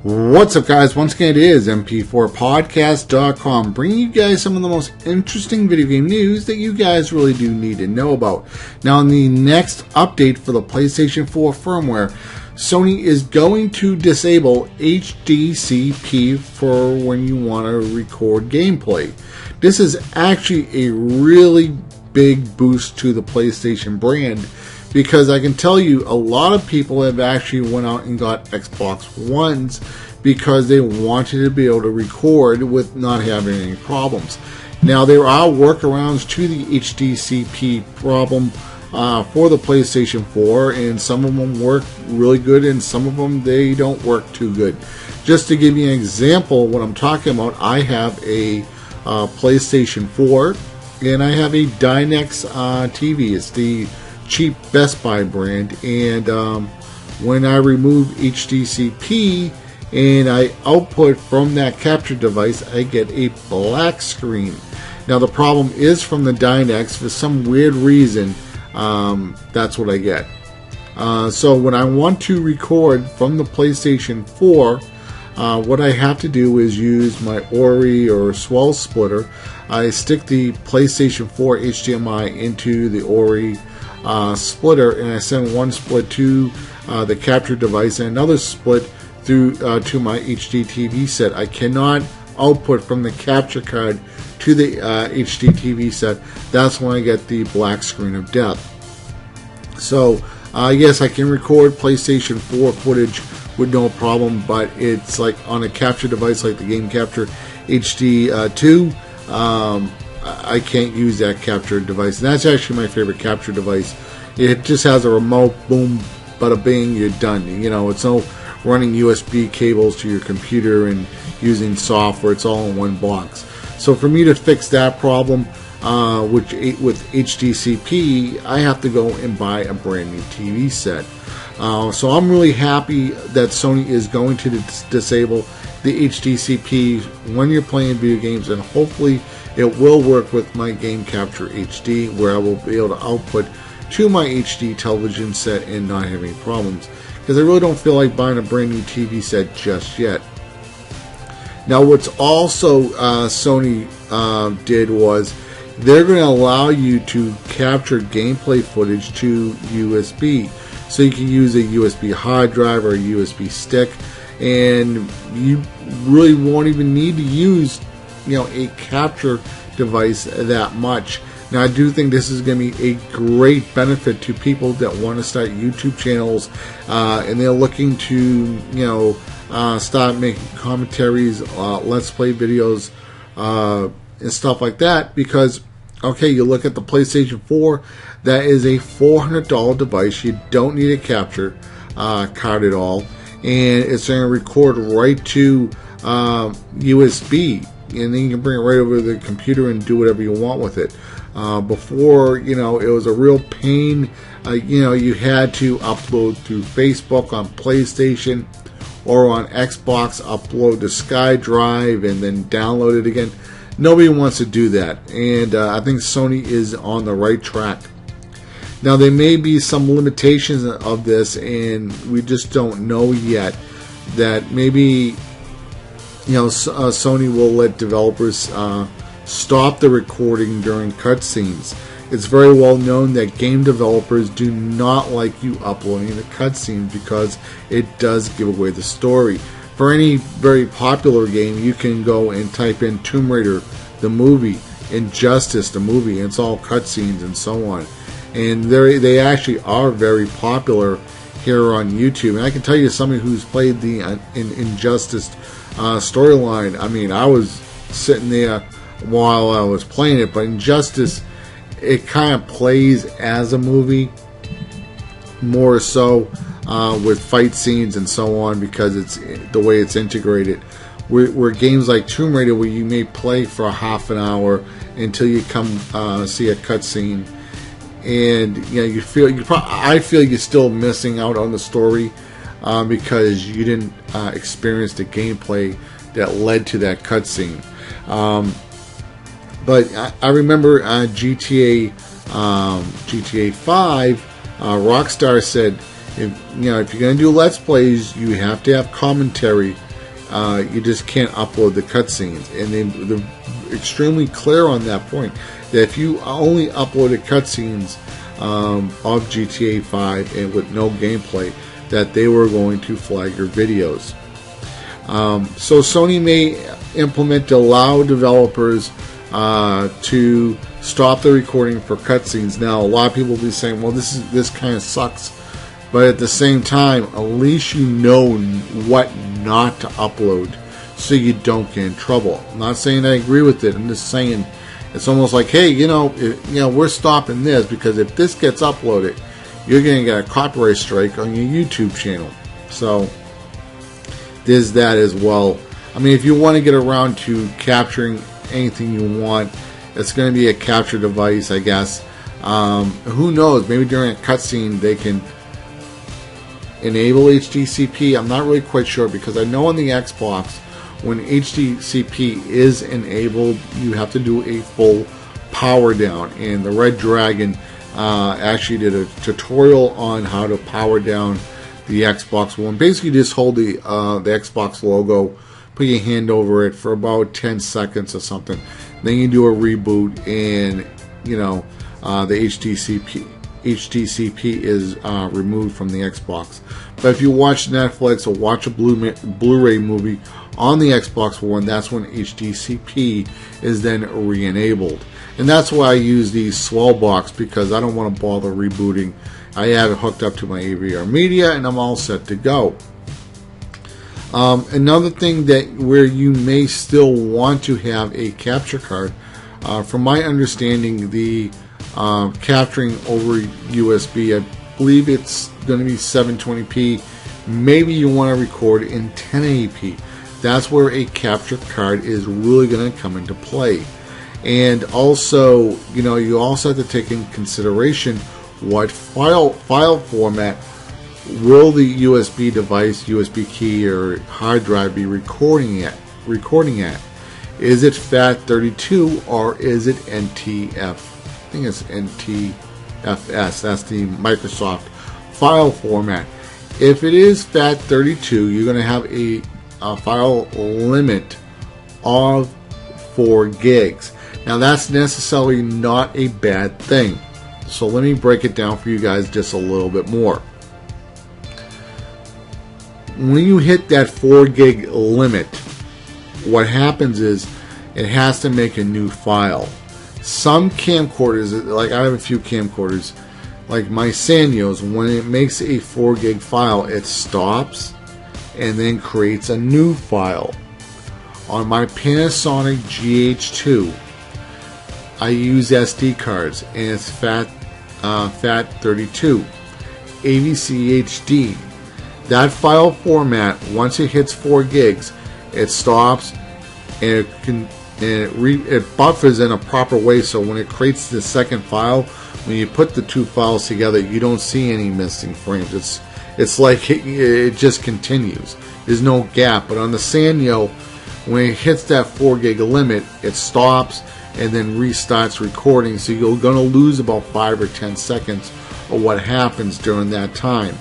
What's up, guys? Once again, it is MP4Podcast.com, bringing you guys some of the most interesting video game news that you guys really do need to know about. Now, in the next update for the PlayStation 4 firmware, Sony is going to disable HDCP for when you want to record gameplay. This is actually a really big boost to the PlayStation brand, because I can tell you a lot of people have actually went out and got Xbox Ones because they wanted to be able to record with not having any problems. Now, there are workarounds to the HDCP problem for the PlayStation 4, and some of them work really good and some of them they don't work too good. Just to give you an example what I'm talking about, I have a PlayStation 4 and I have a Dynex TV. It's the cheap Best Buy brand, and when I remove HDCP and I output from that capture device, I get a black screen. Now, the problem is from the Dynex. For some weird reason, that's what I get. So when I want to record from the PlayStation 4, what I have to do is use my Ori or Swell splitter. I stick the PlayStation 4 HDMI into the Ori splitter, and I send one split to the capture device and another split through to my HD TV set. I cannot output from the capture card to the HD TV set. That's when I get the black screen of death. So yes, I can record PlayStation 4 footage with no problem, but it's like on a capture device like the Game Capture HD2. I can't use that capture device, and that's actually my favorite capture device. It just has a remote, boom, bada bing, you're done. You know, it's no running USB cables to your computer and using software. It's all in one box. So for me to fix that problem with HDCP, I have to go and buy a brand new TV set. So I'm really happy that Sony is going to disable the HDCP when you're playing video games, and hopefully it will work with my Game Capture HD, where I will be able to output to my HD television set and not have any problems, because I really don't feel like buying a brand new TV set just yet. Now, what's also Sony did was they're going to allow you to capture gameplay footage to USB. So you can use a USB hard drive or a USB stick, and you really won't even need to use, you know, a capture device that much. Now, I do think this is going to be a great benefit to people that want to start YouTube channels, and they're looking to, you know, start making commentaries, let's play videos, and stuff like that. Because, okay, you look at the PlayStation 4, that is a $400 device. You don't need a capture card at all, and it's going to record right to USB, and then you can bring it right over to the computer and do whatever you want with it. Before, you know, it was a real pain. You know, you had to upload through Facebook on PlayStation or on Xbox, upload to SkyDrive, and then download it again. Nobody wants to do that, and I think Sony is on the right track. Now, there may be some limitations of this, and we just don't know yet. That maybe, you know, Sony will let developers stop the recording during cutscenes. It's very well known that game developers do not like you uploading the cutscenes because it does give away the story. For any very popular game, you can go and type in Tomb Raider, the movie, Injustice, the movie, and it's all cutscenes and so on. And they actually are very popular here on YouTube. And I can tell you, somebody who's played the Injustice storyline, I mean, I was sitting there while I was playing it, but Injustice, it kind of plays as a movie more so, with fight scenes and so on, because it's the way it's integrated. Where games like Tomb Raider, where you may play for a half an hour until you come see a cutscene, and you know, I feel you're still missing out on the story because you didn't experience the gameplay that led to that cutscene. But I remember GTA 5, Rockstar said, if you're going to do Let's Plays, you have to have commentary you just can't upload the cutscenes. And they're extremely clear on that point, that if you only uploaded cutscenes of GTA 5 and with no gameplay, that they were going to flag your videos. So Sony may implement to allow developers to stop the recording for cutscenes. Now, a lot of people will be saying, well, this kind of sucks. But at the same time, at least you know what not to upload so you don't get in trouble. I'm not saying I agree with it. I'm just saying it's almost like, hey, we're stopping this because if this gets uploaded, you're going to get a copyright strike on your YouTube channel. So there's that as well. I mean, if you want to get around to capturing anything you want, it's going to be a capture device, I guess. Who knows? Maybe during a cutscene they can enable HDCP. I'm not really quite sure, because I know on the Xbox, when HDCP is enabled, you have to do a full power down. And the Red Dragon actually did a tutorial on how to power down the Xbox One. Basically, just hold the Xbox logo, put your hand over it for about 10 seconds or something. Then you do a reboot, and the HDCP is removed from the Xbox. But if you watch Netflix or watch a Blu-ray movie on the Xbox One, that's when HDCP is then re-enabled. And that's why I use the Swell box, because I don't want to bother rebooting. I have it hooked up to my AVR media, and I'm all set to go. Another thing where you may still want to have a capture card, from my understanding, the capturing over USB, I believe it's going to be 720p. Maybe you want to record in 1080p. That's where a capture card is really going to come into play. And also, you also have to take in consideration what file format will the USB device, USB key, or hard drive be recording at? Is it FAT32 or is it NTF? I think it's NTFS. That's the Microsoft file format. If it is FAT32, you're going to have a file limit of 4 gigs. Now, that's necessarily not a bad thing. So let me break it down for you guys just a little bit more. When you hit that 4 gig limit, what happens is it has to make a new file. Some camcorders, like I have a few camcorders, like my Sanyos, when it makes a 4 gig file, it stops and then creates a new file. On my Panasonic GH2, I use SD cards, and it's FAT32, AVC HD. That file format, once it hits 4 gigs, it stops, and it buffers in a proper way, so when it creates the second file, when you put the two files together, you don't see any missing frames. It's like it just continues. There's no gap. But on the Sanyo, when it hits that 4 gig limit, it stops and then restarts recording, so you're going to lose about 5 or 10 seconds of what happens during that time.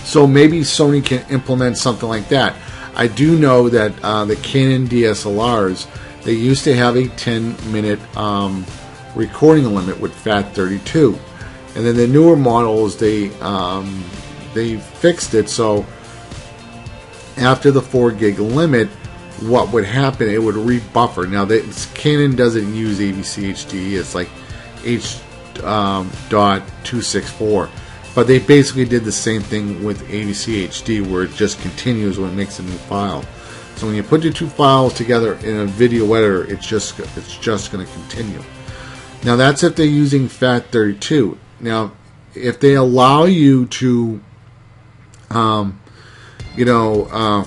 So maybe Sony can implement something like that. I do know that the Canon DSLRs, they used to have a 10-minute recording limit with FAT32, and then the newer models, they fixed it so after the 4 gig limit, what would happen, it would rebuffer. Now, Canon doesn't use AVC HD, it's like H.264, but they basically did the same thing with AVC HD, where it just continues when it makes a new file. So when you put your two files together in a video editor, it's just going to continue. Now, that's if they're using FAT32. Now, if they allow you to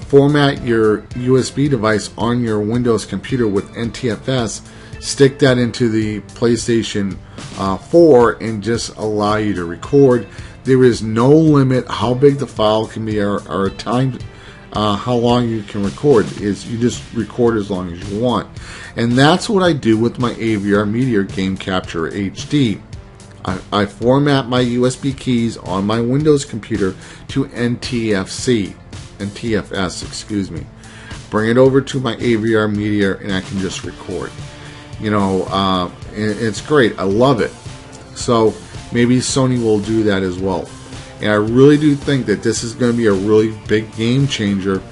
format your USB device on your Windows computer with NTFS, stick that into the PlayStation 4 and just allow you to record. There is no limit how big the file can be or time how long you can record. You just record as long as you want. And that's what I do with my AVR Meteor Game Capture HD. I format my USB keys on my Windows computer to NTFC. and TFS, excuse me. Bring it over to my AVR media, and I can just record. You know, it's great. I love it. So maybe Sony will do that as well. And I really do think that this is going to be a really big game changer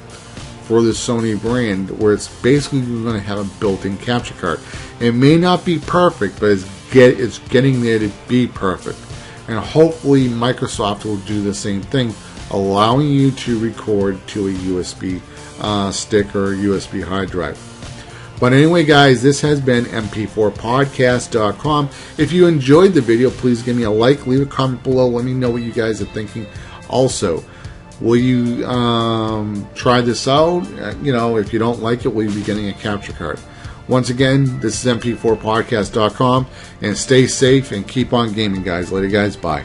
for the Sony brand, where it's basically going to have a built-in capture card. It may not be perfect, but it's getting there to be perfect. And hopefully Microsoft will do the same thing, allowing you to record to a USB stick or a USB hard drive. But anyway, guys, this has been mp4podcast.com. If you enjoyed the video, please give me a like, leave a comment below, let me know what you guys are thinking. Also, will you try this out? You know, if you don't like it, will you be getting a capture card? Once again, this is mp4podcast.com, and stay safe and keep on gaming, guys. Later, guys. Bye.